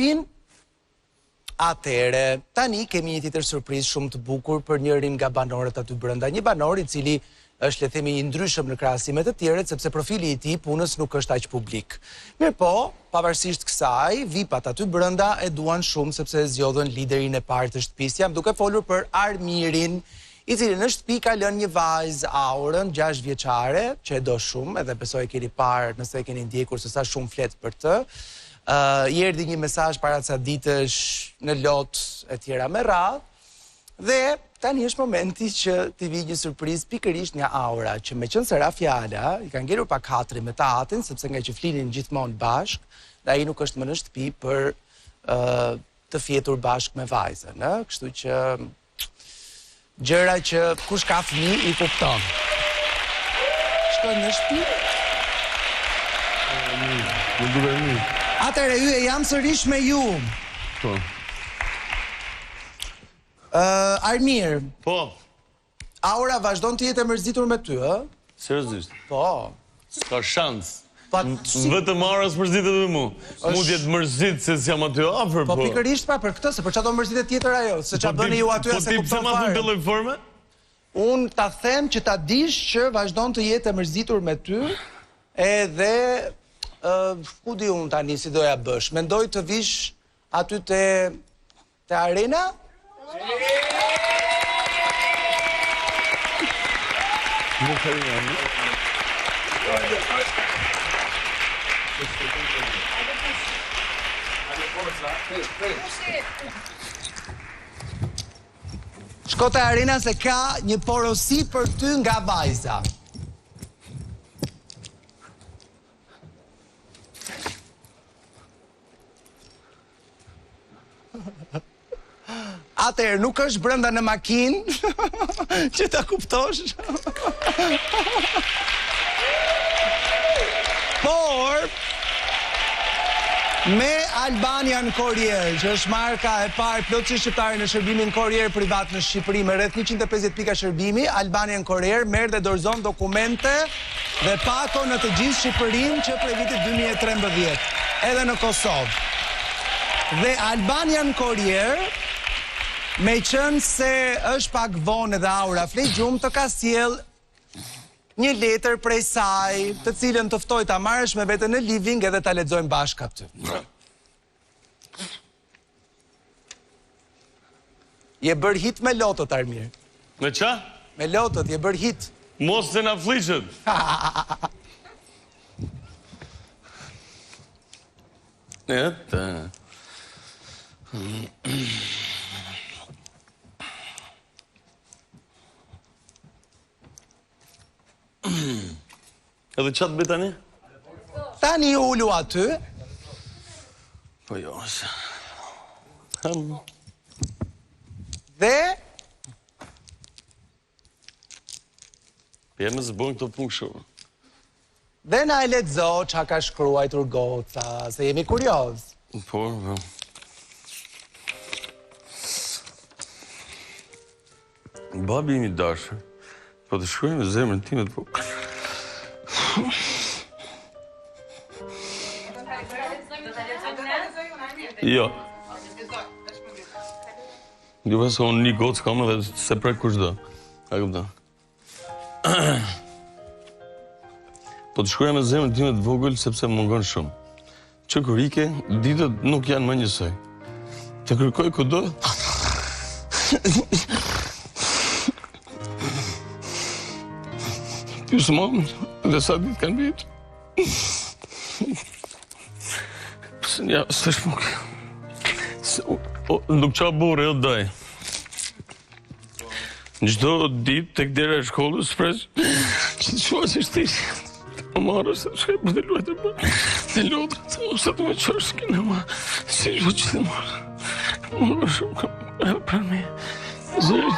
shtëpinë. Atëre, tani kemi një tjetër surprizë shumë të bukur për njërin nga banorët aty brenda. Një banor I cili është, le themi, I ndryshëm në krahasim me të tjerët, sepse profili I tij punës nuk është aq publik. Mirpo, pavarësisht kësaj, VIP-at aty brenda e duan shumë sepse zgjodhen liderin e parë të shtëpisë. Jam duke folur për Armirin, I cili në shtëpi ka lënë një vajzë Aurën, 6 vjeçare, që e do shumë, edhe besoj e keni parë nëse e keni ndjekur se sa shumë flet për të. I erdhi një mesazh para ca ditësh në lot e tjera me radhë, dhe tani është momenti që t'i vi një surprizë pikërisht nga Aura, që me qenë se ra fjala, I ka ngelur pak hatri me ta atin, sepse nga që flinin gjithmonë bashk, dhe ai nuk është më në shtëpi për të fjetur bashk me vajzën, kështu që gjëra që kush ka fëmijë I kupton. Shkojnë në shtëpi? Më duke mirë. Atëre, jam sërish me ju. Po. Armir. Po. Aura vazhdon të jetë e mërzitur me ty, ë? Seriozisht. Po. S'ka shans. Si... Vetëm Aura s'mërzitet me mu. Mund jetë mërzit se s'jam aty afër, po. Po pikërisht pa për këtë, se për çfarë do mërzitet tjetër ajo, se çfarë bëni ju aty se kupton fare. Po ti pse ma thon forme? Unë ta them që ta dish që vazhdon të jetë e mërzitur me ty, edhe ku di unë tani si doja bësh. Mendoj të vish aty te arena? Nuk arena. Shko te arena se ka një porosi për ty nga vajza. Atëherë, nuk është brenda në makinë, që ta kuptosh. Por, me Albanian Courier, që është marka e parë plotësisht shqiptare në shërbimin Courier privat në Shqipëri, me rreth 150 pika shërbimi, Albanian Courier merr dhe dorëzon dokumente dhe pako në të gjithë Shqipërinë që prej vitit 2013, edhe në Kosovë. Dhe Albanian Courier, me qënë se është pak vonë edhe Aura flej gjumë, të ka sjell një letër prej saj, të cilën të ftoj ta marrësh me vete në living edhe ta lexojmë bashkë aty. Je bër hit me lotot, Armir. Me qa? Me lotot, je bër hit. Mos se na fliqët. Ete. Edhe qatë bëj tani? Tani u ullu aty. Po jo, se... Dhe... Pjemë zë bëjnë këto punë shumë. Dhe na e lexo qa ka shkruajtur goca, se jemi kurioz. Po, po. Babi imi dashër, po të shkruaj me zemrën time të po... Jo. Gjëve se unë një gocë kam edhe se prej kush do. A këpëta. Po të shkruaj me zemrën time të vogël sepse më mungon shumë. Që kur ike, ditët nuk janë më njësoj. Të kërkoj kudo... Pysë mamë, dhe sa ditë kanë bitë. Pësë nja, së është mukë. Nuk qa bure, o daj. Në gjdo ditë, të këdera e shkollës, presë, që të shua që shtish. Të marrë, se shkaj për të luajtë për. Të luajtë, ose të me qërë s'kine ma. Si shua që të marrë. Marrë shumë, për me. Zërë.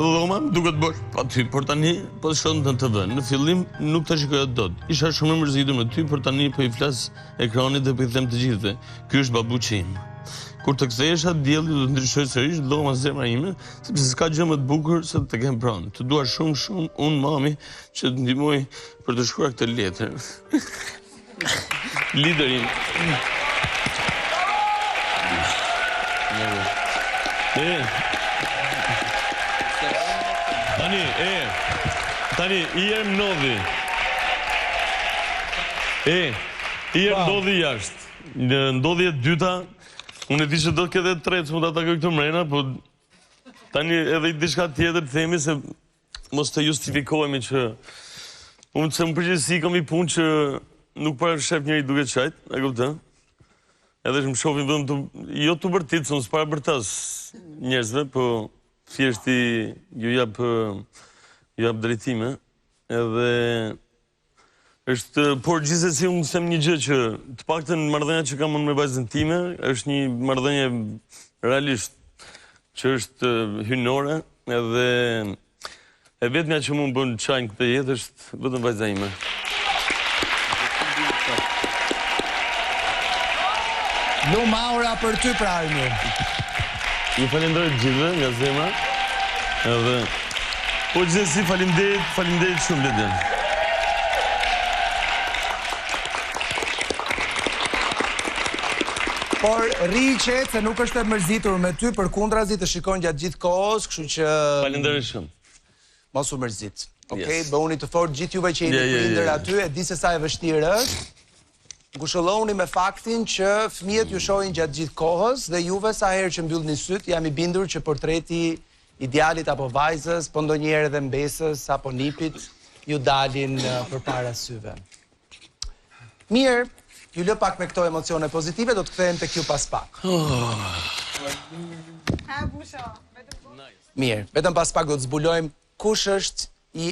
dhoma duket bërë aty, por tani po shoh në TV. Në fillim nuk ta shikoja dot. Isha shumë e mërzitur me ty, por tani po i flas ekranit dhe po i them të gjithëve. Ky është babuçi im. Kur të kthehesha dielli do të ndryshoj sërish dhoma zemra ime, sepse s'ka gjë më të bukur se të kem pranë. Të dua shumë unë mami që të ndihmoj për të shkruar këtë letër. Liderin. Tani, i erë ndodhi. Ndodhi jashtë. Në ndodhi e dyta, unë e di që do këtë e tretë, më të atakoj këtë mrena, po tani edhe i diçka tjetër të themi se mos të justifikohemi që unë që më përgjithësi kam i punë që nuk para shef njëri duke qajt, e kuptë? Edhe që më shofin vëndëm të, jo të bërtit, së nësë para bërtas njerëzve, po thjeshti ju jap drejtime, edhe është, por gjithsesi unë them një gjë që të paktën marrëdhënia që kam unë me vajzën time, është një marrëdhënie realisht që është hynore, edhe e vetmja që më bën çajin këtë jetë është vetëm vajza ime. Lu Maura për ty pra Armir. Ju falenderoj gjithëve nga zemra. Edhe po gjithsesi faleminderit shumë Ledin. Por rri i qetë se nuk është e mërzitur me ty, përkundrazi të shikon gjatë gjithë kohës, kështu që Falenderoj shumë. Mos u mërzit. Okej, bëuni të fortë gjithë juve që jeni prindër aty, e di se sa e vështirë është. Ngushëlloni me faktin që fëmijët ju shohin gjatë gjithë kohës dhe juve sa herë që mbyllni syt, jam i bindur që portreti i djalit apo vajzës, po ndonjëherë edhe mbesës apo nipit ju dalin përpara syve. Mirë, ju lë pak me këto emocione pozitive, do të kthehen tek ju pas pak. Mirë, vetëm pas pak do të zbulojmë kush është